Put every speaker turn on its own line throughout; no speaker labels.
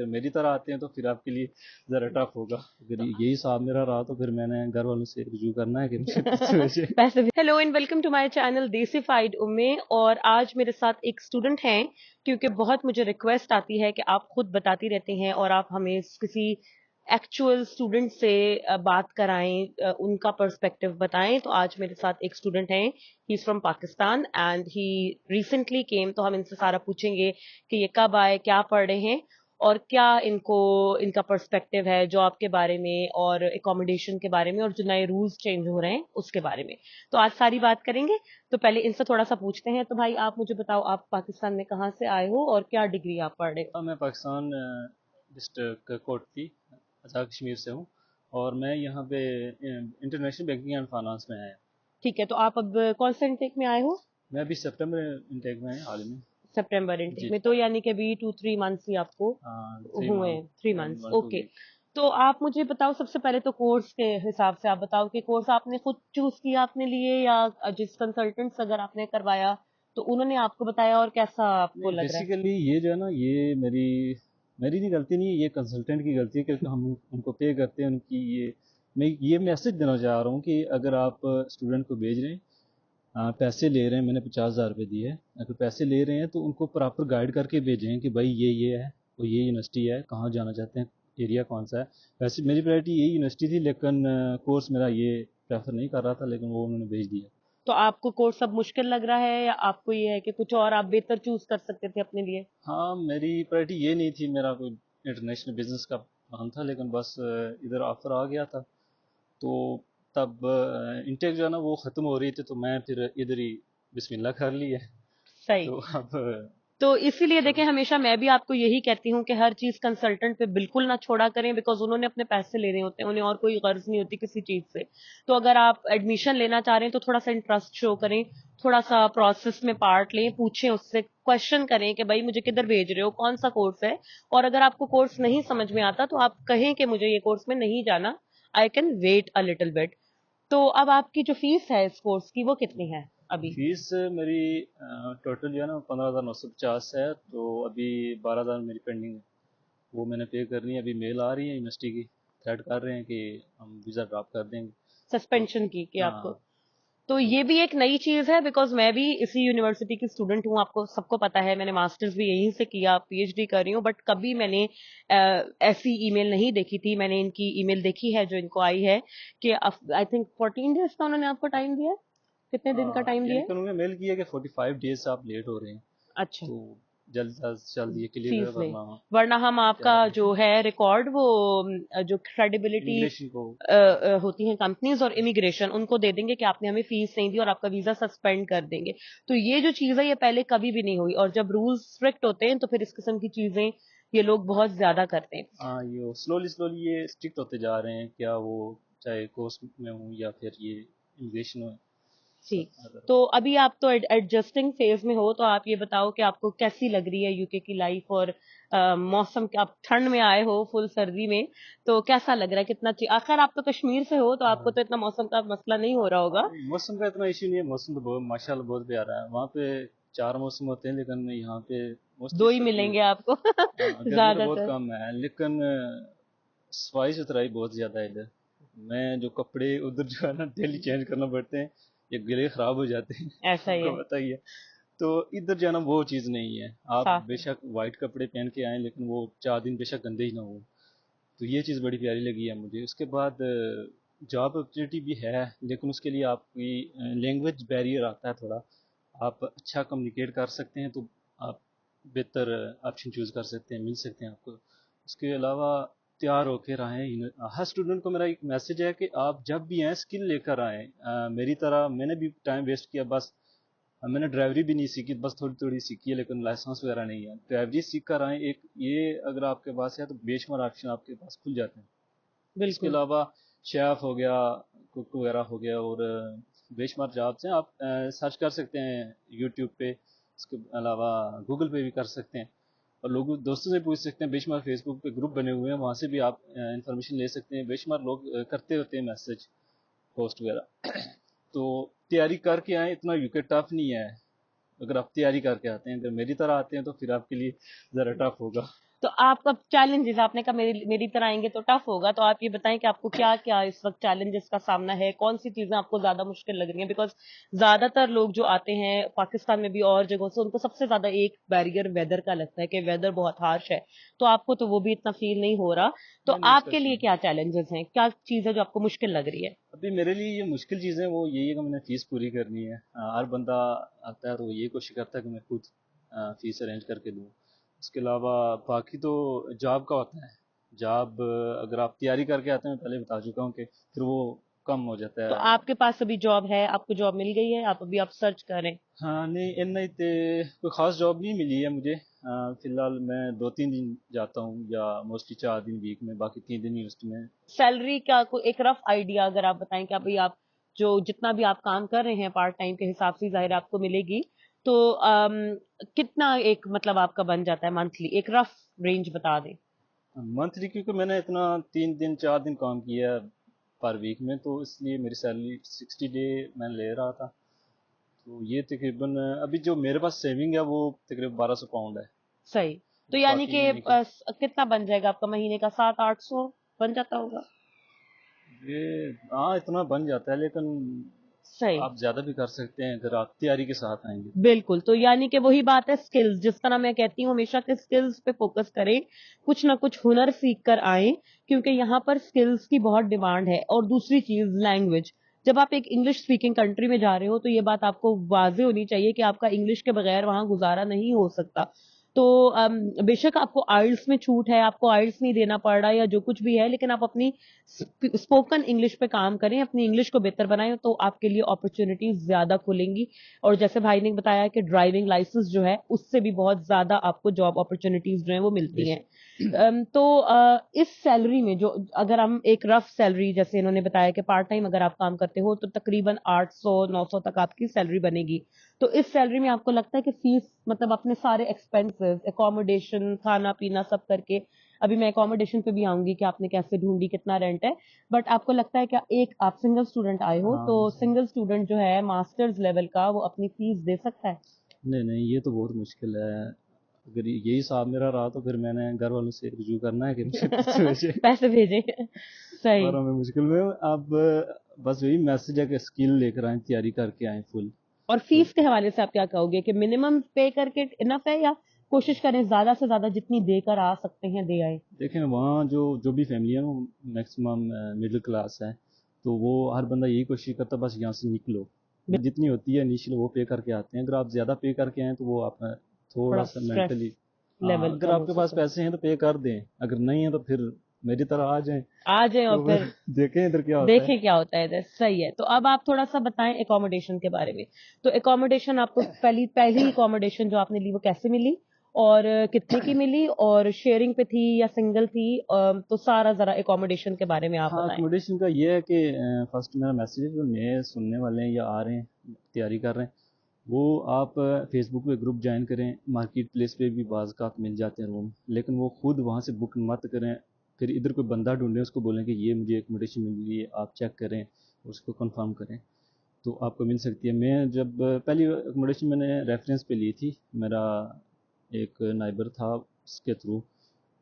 अगर मेरी तरह आते हैं तो फिर आपके लिए ज़रा टफ होगा। अगर यही हिसाब मेरा रहा तो फिर मैंने घर वालों से रिव्यू करना है कि मुझे पैसे भेजे।
पैसे भी। Hello and welcome to my channel Desified Umme. और आज मेरे साथ एक स्टूडेंट हैं, क्योंकि बहुत मुझे रिक्वेस्ट आती है कि आप खुद बताती रहते हैं और आप हमें किसी एक्चुअल स्टूडेंट से बात कराएं, उनका पर्सपेक्टिव बताएं। तो आज मेरे साथ एक स्टूडेंट हैं, he is from Pakistan and he recently came. तो हम इनसे सारा पूछेंगे कि ये कब आए, क्या पढ़ रहे हैं और क्या इनको इनका पर्सपेक्टिव है जॉब के बारे में और एकोमोडेशन के बारे में और जो नए रूल्स चेंज हो रहे हैं उसके बारे में। तो आज सारी बात करेंगे। तो पहले इनसे थोड़ा सा पूछते हैं। तो भाई आप मुझे बताओ, आप पाकिस्तान में कहाँ से आए हो और क्या डिग्री आप पढ़ रहे हो?
मैं पाकिस्तान डिस्ट्रिक्ट कोटली आज़ाद कश्मीर से हूँ, और मैं यहाँ पे इंटरनेशनल बैंकिंग एंड फाइनेंस में आया।
ठीक है, तो आप अब कौन से इनटेक में आए हो?
मैं अभी सितंबर इंटेक में है हाल में।
सितंबर इनटेक
जी।
में, तो यानी कि अभी 2-3 मंथ्स ही आपको
3 मंथ
हुए हैं, 3 मंथ्स,
एंड 1 2
ओके।
वीक।
तो आप मुझे बताओ, सबसे पहले तो कोर्स के हिसाब से आप बताओ कि कोर्स आपने खुद चूज किया अपने लिए या जिस कंसल्टेंट से अगर आपने करवाया तो उन्होंने आपको बताया, और कैसा आपको
नहीं,
लग रहा है?
बेसिकली ये जो है ना, ये मेरी मेरी नहीं गलती, नहीं है, ये कंसल्टेंट की गलती है, क्योंकि हम उनको पे करते हैं उनकी। ये मैसेज देना चाह रहा हूँ कि अगर आप स्टूडेंट को भेज रहे हैं, पैसे ले रहे हैं, मैंने 50,000 रुपये दिए हैं, अगर पैसे ले रहे हैं तो उनको प्रॉपर गाइड करके भेजें कि भाई ये है, और ये यूनिवर्सिटी है, कहाँ जाना चाहते हैं, एरिया कौन सा है। वैसे मेरी प्रायोरिटी यही यूनिवर्सिटी थी, लेकिन कोर्स मेरा ये प्रेफर नहीं कर रहा था, लेकिन वो उन्होंने भेज दिया।
तो आपको कोर्स अब मुश्किल लग रहा है या आपको ये है कि कुछ और आप बेहतर चूज कर सकते थे अपने लिए?
हाँ, मेरी प्रायोरिटी ये नहीं थी, मेरा कोई इंटरनेशनल बिजनेस का प्लान था, लेकिन बस इधर ऑफर आ गया था। तो तब इंटेक जो है ना वो ख़त्म हो रही थी, तो मैं फिर इधर ही बिस्मिल्लाह कर ली है।
सही।
तो अब
तो इसीलिए
चल।
देखें, हमेशा मैं भी आपको यही कहती हूँ कि हर चीज कंसल्टेंट पे बिल्कुल ना छोड़ा करें, बिकॉज उन्होंने अपने पैसे लेने होते हैं, उन्हें और कोई गर्ज नहीं होती किसी चीज से। तो अगर आप एडमिशन लेना चाह रहे हैं तो थोड़ा सा इंटरेस्ट शो करें, थोड़ा सा प्रोसेस में पार्ट लें, पूछें उससे, क्वेश्चन करें कि भाई मुझे किधर भेज रहे हो, कौन सा कोर्स है। और अगर आपको कोर्स नहीं समझ में आता तो आप कहें कि मुझे ये कोर्स में नहीं जाना, I can wait a little bit. तो अब आपकी जो फीस है इस कोर्स की वो कितनी है अभी?
फीस मेरी टोटल जो है ना 15,950 है, तो अभी 12,000 मेरी पेंडिंग है, वो मैंने पे करनी है। अभी मेल आ रही है यूनिवर्सिटी की, थ्रेट कर रहे हैं कि हम वीज़ा ड्रॉप कर देंगे। तो
सस्पेंशन की कि आपको?
हाँ।
तो
तो
ये भी एक नई चीज है, बिकॉज मैं भी इसी यूनिवर्सिटी की स्टूडेंट हूँ, आपको सबको पता है। मैंने मास्टर्स भी यहीं से किया, पीएचडी कर रही हूँ, बट कभी मैंने ऐसी ईमेल नहीं देखी थी। मैंने इनकी ईमेल देखी है जो इनको आई है कि आई थिंक 14 डेज का उन्होंने आपको टाइम दिया है। कितने दिन का टाइम दिया
यानी
है?
कि उन्होंने मेल किया कि 45 डेज से आप लेट हो रहे हैं,
अच्छा।
तो जल्द से जल्द ये क्लियर
फीस
करें,
लें,
वरना
वरना हम आपका
तैयार नहीं।
जो है रिकॉर्ड वो जो क्रेडिबिलिटी
इमिग्रेशन को।
होती हैं कंपनीज और इमिग्रेशन, उनको दे देंगे कि आपने हमें फीस नहीं दी और आपका वीजा सस्पेंड कर देंगे। तो ये जो चीज है ये पहले कभी भी नहीं हुई, और जब रूल्स स्ट्रिक्ट होते हैं तो फिर इस किस्म की चीजें ये लोग बहुत ज्यादा करते हैं।
हाँ, ये स्लोली स्लोली ये स्ट्रिक्ट होते जा रहे हैं, क्या वो चाहे कोर्स में हो या फिर ये इमिग्रेशन हो,
जी।
सब अदर।
तो अभी आप तो एडजस्टिंग फेज में हो, तो आप ये बताओ कि आपको कैसी लग रही है यूके की लाइफ और मौसम के। आप ठंड में आए हो, फुल सर्दी में, तो कैसा लग रहा है? कितना आखिर आप तो कश्मीर से हो तो आपको तो इतना मौसम का मसला नहीं हो रहा होगा।
मौसम का इतना इश्यू नहीं है, मौसम तो बहुत माशाल्लाह बहुत प्यारा है। वहाँ पे 4 मौसम होते हैं, लेकिन यहाँ पे मोस्टली
दो ही
सर्दी।
मिलेंगे आपको
गर्मी तो बहुत
ज्यादातर।
कम है, लेकिन सफाई सुथराई बहुत ज़्यादा है इधर। मैं जो कपड़े उधर जो है ना डेली चेंज करना पड़ते हैं, ये गले ख़राब हो जाते हैं
ऐसा ही
आपको
है।
पता ही है। तो इधर जो है ना वो चीज़ नहीं है, आप
साफ है।
बेशक वाइट कपड़े पहन के आएँ, लेकिन वो 4 दिन बेशक गंदे ही ना हो। तो ये चीज़ बड़ी प्यारी लगी है मुझे। उसके बाद जॉब अपॉर्चुनिटी भी है, लेकिन उसके लिए आपकी लैंग्वेज बैरियर आता है थोड़ा। आप अच्छा कम्युनिकेट कर सकते हैं तो आप बेहतर ऑप्शन चूज़ कर सकते हैं, मिल सकते हैं आपको। उसके अलावा तैयार होके रहें। हर स्टूडेंट को मेरा एक मैसेज है कि आप जब भी आएँ स्किल लेकर आएँ। मेरी तरह मैंने भी टाइम वेस्ट किया, बस मैंने ड्राइवरी भी नहीं सीखी, बस थोड़ी थोड़ी सीखी है, लेकिन लाइसेंस वगैरह नहीं है। ड्राइवरी सीख कर आए, एक ये अगर आपके पास है तो बेशुमार ऑप्शन आपके पास खुल जाते हैं। इसके
बिल्कुल।
अलावा शेफ हो गया, कुक वगैरह हो गया, और बेशुमार जॉब्स हैं, आप सर्च कर सकते हैं यूट्यूब पे। इसके अलावा गूगल पे भी कर सकते हैं, और लोगों दोस्तों से पूछ सकते हैं। बेशुमार फेसबुक पे ग्रुप बने हुए हैं, वहाँ से भी आप इंफॉर्मेशन ले सकते हैं। बेशुमार लोग करते होते हैं मैसेज, पोस्ट वगैरह। तो तैयारी करके आए, इतना यूके टफ नहीं है। अगर आप तैयारी करके आते हैं, अगर मेरी तरह आते हैं तो फिर आपके लिए ज़रा टफ होगा।
तो आपका चैलेंजेस, आपने कहा मेरी मेरी तरह आएंगे तो टफ होगा, तो आप ये बताएं कि आपको क्या क्या इस वक्त चैलेंजेस का सामना है, कौन सी चीजें आपको ज्यादा मुश्किल लग रही हैं? बिकॉज ज्यादातर लोग जो आते हैं पाकिस्तान में भी और जगहों से, उनको सबसे ज्यादा एक बैरियर वेदर का लगता है कि वेदर बहुत हार्श है, तो आपको तो वो भी इतना फील नहीं हो रहा। तो
नहीं नहीं, उसका
आपके लिए
सीन
क्या चैलेंजेस हैं, क्या चीज है जो आपको मुश्किल लग रही है?
अभी मेरे लिए ये मुश्किल चीज़ है वो यही है कि मैंने फ़ीस पूरी करनी है। हर बंदा आता है तो वो ये कोशिश करता है कि मैं खुद फ़ीस अरेंज करके दूँ। उसके अलावा बाकी तो जॉब का होता है। जॉब अगर आप तैयारी करके आते हैं, मैं पहले बता चुका हूँ कि फिर वो कम हो जाता
तो
है।
आपके पास अभी जॉब है, आपको जॉब मिल गई है, आप अभी आप सर्च करें?
हाँ नहीं, इन्ना इतने कोई ख़ास जॉब नहीं मिली है मुझे। फ़िलहाल मैं 2-3 दिन जाता हूँ या मोस्टली 4 दिन वीक में, बाकी 3 दिन यूनिवर्सिटी में।
सैलरी का कोई एक रफ आइडिया अगर आप बताएं कि अभी आप जो जितना भी आप काम कर रहे हैं पार्ट टाइम के हिसाब से जाहिर है आपको मिलेगी, तो कितना एक मतलब आपका बन जाता है मंथली, एक रफ रेंज बता दें।
मंथली क्योंकि मैंने इतना 3 दिन 4 दिन काम किया है पर वीक में, तो इसलिए मेरी सैलरी 60 डे मैं ले रहा था। तो ये तकरीबन अभी जो मेरे पास सेविंग है वो तकरीबन 1200 पाउंड है।
सही। तो यानी
बाकी
कि
महीने की
कितना बन जाएगा आपका महीने का? 700-800 बन जाता होगा?
ये, हाँ इतना बन जाता है, लेकिन
सही।
आप ज़्यादा भी कर सकते हैं अगर आप तैयारी के साथ आएंगे तो।
बिल्कुल, तो यानी कि वही बात है, स्किल्स, जिस तरह मैं कहती हूँ हमेशा कि स्किल्स पे फोकस करें, कुछ ना कुछ हुनर सीख कर आए, क्योंकि यहाँ पर स्किल्स की बहुत डिमांड है। और दूसरी चीज, लैंग्वेज। जब आप एक इंग्लिश स्पीकिंग कंट्री में जा रहे हो तो ये बात आपको वाजे होनी चाहिए कि आपका इंग्लिश के बगैर वहां गुजारा नहीं हो सकता। तो बेशक आपको आइल्स में छूट है, आपको आइल्स नहीं देना पड़ रहा या जो कुछ भी है, लेकिन आप अपनी स्पोकन इंग्लिश पे काम करें, अपनी इंग्लिश को बेहतर बनाएं, तो आपके लिए अपॉर्चुनिटीज ज्यादा खुलेंगी। और जैसे भाई ने बताया कि ड्राइविंग लाइसेंस जो है उससे भी बहुत ज्यादा आपको जॉब अपॉर्चुनिटीज जो है वो मिलती हैं।
बेशक।
तो इस सैलरी में जो, अगर हम एक रफ सैलरी, जैसे इन्होंने बताया कि पार्ट टाइम अगर आप काम करते हो तो तकरीबन 800-900 तक आपकी सैलरी बनेगी। तो इस सैलरी में आपको लगता है कि फीस, मतलब अपने सारे एक्सपेंसेस, एकोमोडेशन, खाना पीना सब करके, अभी मैं एकोमोडेशन पे भी आऊंगी कि आपने कैसे ढूंढी, कितना रेंट है, बट आपको लगता है कि एक आप सिंगल स्टूडेंट आए हो
हाँ
तो
हाँ।
सिंगल स्टूडेंट जो है मास्टर्स लेवल का, वो अपनी फीस दे सकता है?
नहीं नहीं, ये तो बहुत मुश्किल है। अगर यही हिसाब मेरा रहा तो फिर मैंने घर वालों से रुजू करना है कि मुझे पैसे भेजे।
पैसे भेजें। सही।
और हमें मुश्किल में अब बस वही मैसेज है कि स्किल लेकर आए, तैयारी करके आए फुल।
और
तो
फीस के हवाले से आप क्या कहोगे कि मिनिमम पे करके इनफ है, या कोशिश करें ज्यादा से ज्यादा जितनी देकर आ सकते हैं दे आए?
देखें वहाँ जो जो भी फैमिली है वो मैक्सिमम मिडिल क्लास है, तो वो हर बंदा यही कोशिश करता है बस यहाँ से निकलो। जितनी होती है इनिशियल वो पे करके आते हैं। अगर आप ज़्यादा पे करके आए तो वो अपना
थोड़ा
थोड़ा सा
स्ट्रेस
मेंटली, हाँ
लेवल
अगर
कम हो
आपके पास
सकता है।
पैसे हैं तो पे कर दें, अगर नहीं है तो फिर मेरी तरह आ जाएं।
आ जाए और
तो
फिर
फिर देखें इधर क्या होता है।
देखें क्या होता है इधर। सही है, तो अब आप थोड़ा सा बताएं एकोमोडेशन के बारे में। तो एकोमोडेशन आपको पहली पहली एकोमोडेशन जो आपने ली वो कैसे मिली, और कितने की मिली, और शेयरिंग पे थी या सिंगल थी? तो सारा जरा एकोमोडेशन के बारे में आप
हाँ
बताएं।
अकोमोडेशन का ये है कि फर्स्ट मेरा मैसेज है जो नए सुनने वाले हैं या आ रहे हैं तैयारी कर रहे हैं, वो आप फेसबुक पे ग्रुप ज्वाइन करें। मार्केट प्लेस पे भी बाज़ मिल जाते हैं रूम, लेकिन वो खुद वहाँ से बुक मत करें। फिर इधर कोई बंदा ढूंढें, उसको बोलें कि ये मुझे एकोमोडेशन मिल रही है, आप चेक करें, उसको कंफर्म करें, तो आपको मिल सकती है। मैं जब पहली एकोमोडेशन मैंने रेफरेंस पे ली थी, मेरा एक नाइबर था उसके थ्रू,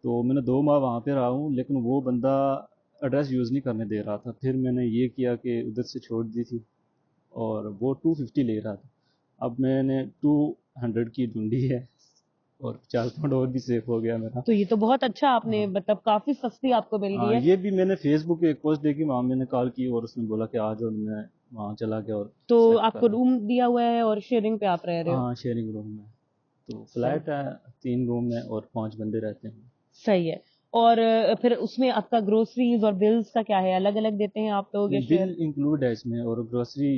तो मैंने 2 माह वहाँ पे रहा हूँ, लेकिन वो बंदा एड्रेस यूज़ नहीं करने दे रहा था। फिर मैंने ये किया कि उधर से छोड़ दी थी, और वो 250 ले रहा था। अब मैंने 200 की ढूंढी है, और 50 पाउंड और भी सेव हो गया मेरा।
तो ये तो बहुत अच्छा, आपने
हाँ
मतलब काफी सस्ती आपको मिल गई
हाँ,
है।
ये भी मैंने फेसबुक पे एक पोस्ट देखी, वहाँ मैंने कॉल की और उसने बोला कि आ जाओ, मैं वहाँ चला गया और
तो
सेट
आपको
करा।
रूम दिया हुआ है और शेयरिंग पे आप रह रहे हो?
हाँ शेयरिंग रूम में, तो
सही।
फ्लैट है, 3 रूम है और 5 बंदे रहते हैं।
सही है। और फिर उसमें आपका ग्रोसरीज और बिल्स का क्या है, अलग अलग देते हैं आप लोग या
नहीं, बिल
शेयर?
इंक्लूड है इसमें, और ग्रोसरी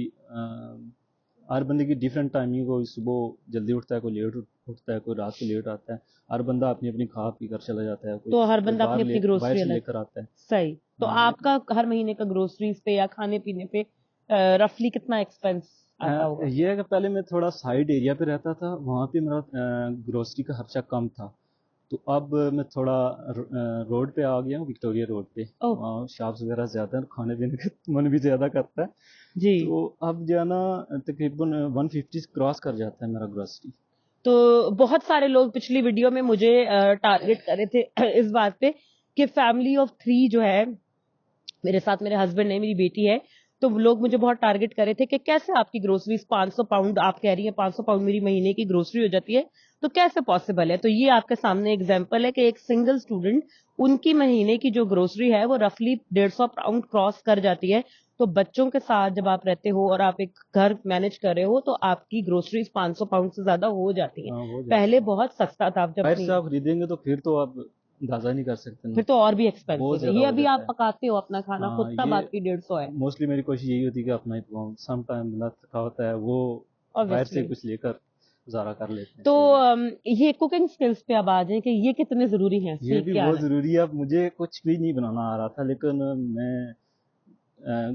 हर बंदे की डिफरेंट टाइमिंग, को सुबह जल्दी उठता है, कोई लेट उठता है, कोई रात को लेट आता है। हर बंदा अपनी अपनी खा पी कर चला जाता है, कोई
तो हर
कोई
बंदा अपनी अपनी
बाहर
ग्रोसरी
से
अलग।
लेकर आता है।
सही। तो
हाँ लेकिन
आपका हर महीने का ग्रोसरीज पे या खाने पीने पे रफली कितना एक्सपेंस आता होगा?
ये है कि पहले मैं थोड़ा साइड एरिया पे रहता था, वहाँ पे मेरा ग्रोसरी का खर्चा कम था। तो अब मैं थोड़ा रोड पे आ गया हूँ, विक्टोरिया रोड पे।
ओह।
वहाँ शॉप्स वगैरह ज़्यादा है और खाने पीने का मन भी ज़्यादा करता है।
जी।
तो अब जो है ना तकरीबन 150 क्रॉस कर जाता है मेरा ग्रोसरी।
तो बहुत सारे लोग पिछली वीडियो में मुझे टारगेट कर रहे थे इस बात पे कि फैमिली ऑफ 3 जो है, मेरे साथ मेरे हस्बैंड है, मेरी बेटी है, तो लोग मुझे बहुत टारगेट कर रहे थे कि कैसे आपकी ग्रोसरीज 500 पाउंड, आप कह रही हैं 500 पाउंड मेरी महीने की ग्रोसरी हो जाती है, तो कैसे पॉसिबल है? तो ये आपके सामने एग्जांपल है कि एक सिंगल स्टूडेंट, उनकी महीने की जो ग्रोसरी है वो रफली 150 पाउंड क्रॉस कर जाती है। तो बच्चों के साथ जब आप रहते हो और आप एक घर मैनेज कर रहे हो तो आपकी ग्रोसरीज 500 पाउंड से ज्यादा हो जाती है।
हाँ हो
पहले
जाती है।
बहुत सस्ता था, जब
बाहर
नहीं,
से आप खरीदेंगे तो फिर तो आप अंदाजा नहीं कर सकते ना,
फिर तो और भी
बहुत
एक्सपेंसिव है।
ज्यादा
ये
हो
अभी
जाता
आप
है।
पकाते हो अपना खाना खुद
हाँ
का,
ये
बाकी 150 है।
मोस्टली मेरी कोशिश यही होती है कि अपना ही पकाऊं। सम टाइम बंदा थका होता है, वो बाहर से
ऑब्वियसली।
कुछ लेकर गुजारा कर लेते हैं।
तो
तो
ये कुकिंग स्किल्स पे अब आ जाए कि ये कितने जरूरी हैं,
ये
सीख
भी
के
बहुत
आना है।
ज़रूरी है। अब मुझे कुछ भी नहीं बनाना आ रहा था, लेकिन मैं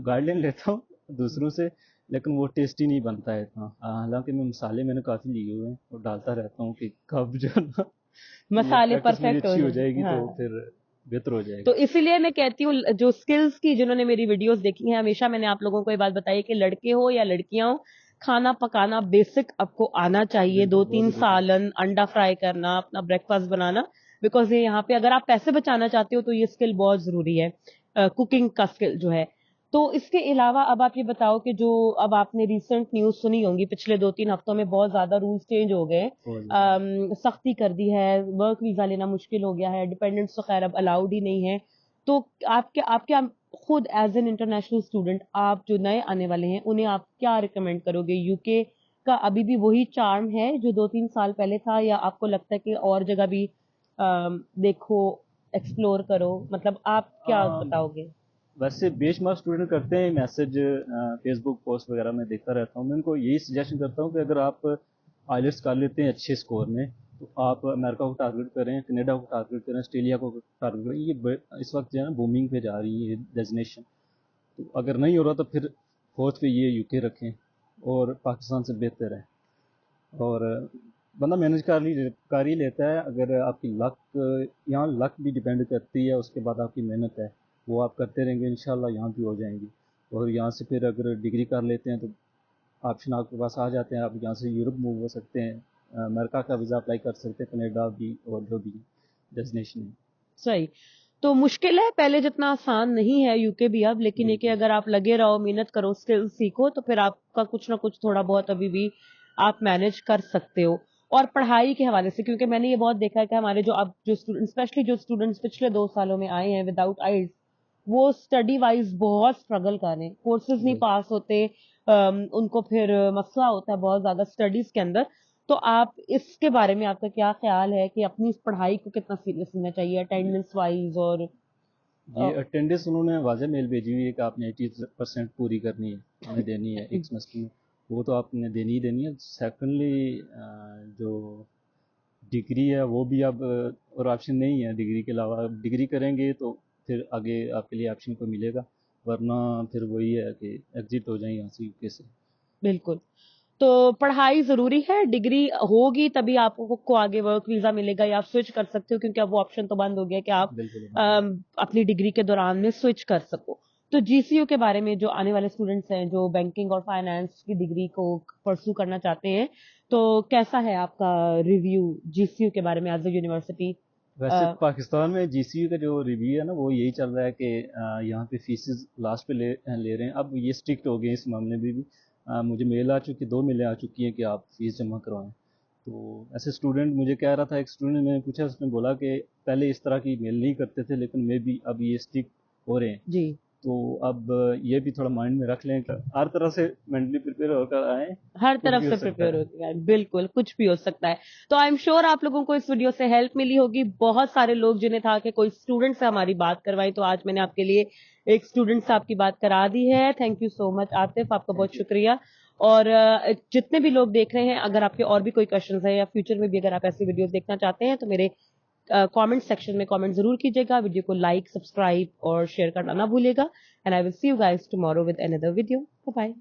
गाइडलाइन लेता हूँ दूसरों से, लेकिन वो टेस्टी नहीं बनता है इतना। हालांकि मैं मसाले मैंने काफ़ी लिए हुए हैं और डालता रहता हूँ कि कब जो है ना, ये
मसाले
प्रैक्टिस मेरी
परफेक्ट हो
अच्छी हो
जाए,
जाएगी
हाँ।
तो फिर बेहतर हो
तो
जाएगा।
इसीलिए मैं कहती हूँ, जो स्किल्स की, जिन्होंने मेरी वीडियोस देखी हैं, हमेशा मैंने आप लोगों को ये बात बताई कि लड़के हो या लड़कियां हो, खाना पकाना बेसिक आपको आना चाहिए।
बिल्कुल
दो
बहुत
तीन
ज़रूरी है।
सालन, अंडा फ्राई करना, अपना ब्रेकफास्ट बनाना, बिकॉज ये यहाँ पे अगर आप पैसे बचाना चाहते हो तो ये स्किल बहुत जरूरी है, कुकिंग का स्किल जो है। तो इसके अलावा अब आप ये बताओ कि जो अब आपने रिसेंट न्यूज सुनी होंगी, पिछले 2-3 हफ्तों में बहुत ज्यादा रूल्स चेंज हो गए,
बहुत ज़्यादा।
सख्ती कर दी है, वर्क वीजा लेना मुश्किल हो गया है, डिपेंडेंट्स तो खैर अब अलाउड ही नहीं है। तो आपके आपके खुद एज एन इंटरनेशनल स्टूडेंट, आप जो नए आने वाले हैं उन्हें आप क्या रिकमेंड करोगे? यूके का अभी भी वही चार्म है जो 2-3 साल पहले था, या आपको लगता है कि और जगह भी देखो, एक्सप्लोर करो? मतलब आप क्या बताओगे?
वैसे बेशुमार स्टूडेंट करते हैं मैसेज, फेसबुक पोस्ट वगैरह में देखता रहता हूँ। मैं उनको यही सजेशन करता हूँ कि अगर आप आइलेट्स कर लेते हैं अच्छे स्कोर में, तो आप अमेरिका को टारगेट करें, कनाडा को टारगेट करें, ऑस्ट्रेलिया को टारगेट करें। ये इस वक्त जो है ना बूमिंग पे जा रही है डेजिनेशन। तो अगर नहीं हो रहा तो फिर फोर्थ पे ये यूके रखें और पाकिस्तान से बेहतर है। और बंदा मैनेज कर ही लेता है। अगर आपकी लक, यहाँ लक भी डिपेंड करती है, उसके बाद आपकी मेहनत है, वो आप करते रहेंगे इंशाल्लाह यहाँ भी हो जाएंगी। और यहाँ से फिर अगर डिग्री कर लेते हैं तो ऑप्शन आपके पास आ जाते हैं, आप यहाँ से यूरोप मूव हो सकते हैं, अमेरिका का वीज़ा अप्लाई कर सकते हैं, कनाडा भी, और जो भी डेस्टिनेशन है।
सही। तो मुश्किल है, पहले जितना आसान नहीं है यूके भी अब, लेकिन ये कि
बिल्कुल।
अगर आप लगे रहो, मेहनत करो, स्किल सीखो, तो फिर आपका कुछ ना कुछ थोड़ा बहुत अभी भी आप मैनेज कर सकते हो। और पढ़ाई के हवाले से, क्योंकि मैंने ये बहुत देखा है कि हमारे जो अब जो स्टूडेंट, स्पेशली जो स्टूडेंट्स पिछले 2 सालों में आए हैं विदाउट आइल्स, वो स्टडी वाइज बहुत स्ट्रगल कर रहे हैं, कोर्सेज नहीं
बिल्कुल।
पास होते, उनको फिर मसला होता है बहुत ज्यादा स्टडीज के अंदर। तो आप इसके बारे में, आपका क्या ख्याल है कि अपनी इस पढ़ाई को कितना सीरियस लेना चाहिए अटेंडेंस वाइज? और
ये
अ,
अटेंडेंस उन्होंने वाज़ह मेल भेजी हुई है कि आपने 80% पूरी करनी है, हमें देनी है एक सेमेस्टर में। वो तो आपने देनी ही देनी है। सेकेंडली जो डिग्री है वो भी अब और ऑप्शन नहीं है डिग्री के अलावा। अब डिग्री करेंगे तो फिर आगे आपके लिए ऑप्शन को मिलेगा, वरना फिर वही है कि एग्जिट हो जाए यहाँ से यूके से।
बिल्कुल। तो पढ़ाई जरूरी है, डिग्री होगी तभी आपको को आगे वर्क वीजा मिलेगा, या आप स्विच कर सकते हो, क्योंकि अब वो ऑप्शन तो बंद हो गया कि आप
बिल्कुल।
अपनी डिग्री के दौरान में स्विच कर सको। तो जीसीयू के बारे में, जो आने वाले स्टूडेंट्स हैं जो बैंकिंग और फाइनेंस की डिग्री को परसू करना चाहते हैं, तो कैसा है आपका रिव्यू जीसीयू के बारे में एज ए यूनिवर्सिटी?
वैसे पाकिस्तान में जीसीयू का जो रिव्यू है ना, वो यही चल रहा है कि यहाँ पे फीसेस लास्ट पे ले रहे हैं। अब ये स्ट्रिक्ट हो गए इस मामले में भी। मुझे मेल आ चुकी, 2 मेलें आ चुकी हैं कि आप फीस जमा करवाएं। तो ऐसे स्टूडेंट मुझे कह रहा था, एक स्टूडेंट मैंने पूछा, उसने बोला कि पहले इस तरह की मेल नहीं करते थे, लेकिन मे भी अब ये स्ट्रिक्ट हो रहे हैं।
जी,
तो अब ये भी थोड़ा माइंड में रख लें कि हर तरह से मेंटली प्रिपेयर होकर आए,
हर
कुछ
तरफ
भी हो
से
सकता
प्रिपेयर
है।
होती है, बिल्कुल कुछ भी हो सकता है। तो आई एम श्योर आप लोगों को इस वीडियो से हेल्प मिली होगी। बहुत सारे लोग जिन्हें था कि कोई स्टूडेंट से हमारी बात करवाई, तो आज मैंने आपके लिए एक स्टूडेंट से आपकी बात करा दी है। Thank you so much Atif, आपका
थैंक
बहुत
यू।
शुक्रिया। और जितने भी लोग देख रहे हैं, अगर आपके और भी कोई क्वेश्चंस है, या फ्यूचर में भी अगर आप ऐसी वीडियोस देखना चाहते हैं, तो मेरे कमेंट सेक्शन में कमेंट जरूर कीजिएगा। वीडियो को लाइक, सब्सक्राइब और शेयर करना ना भूलिएगा। And I will see you guys tomorrow with another video. Bye bye.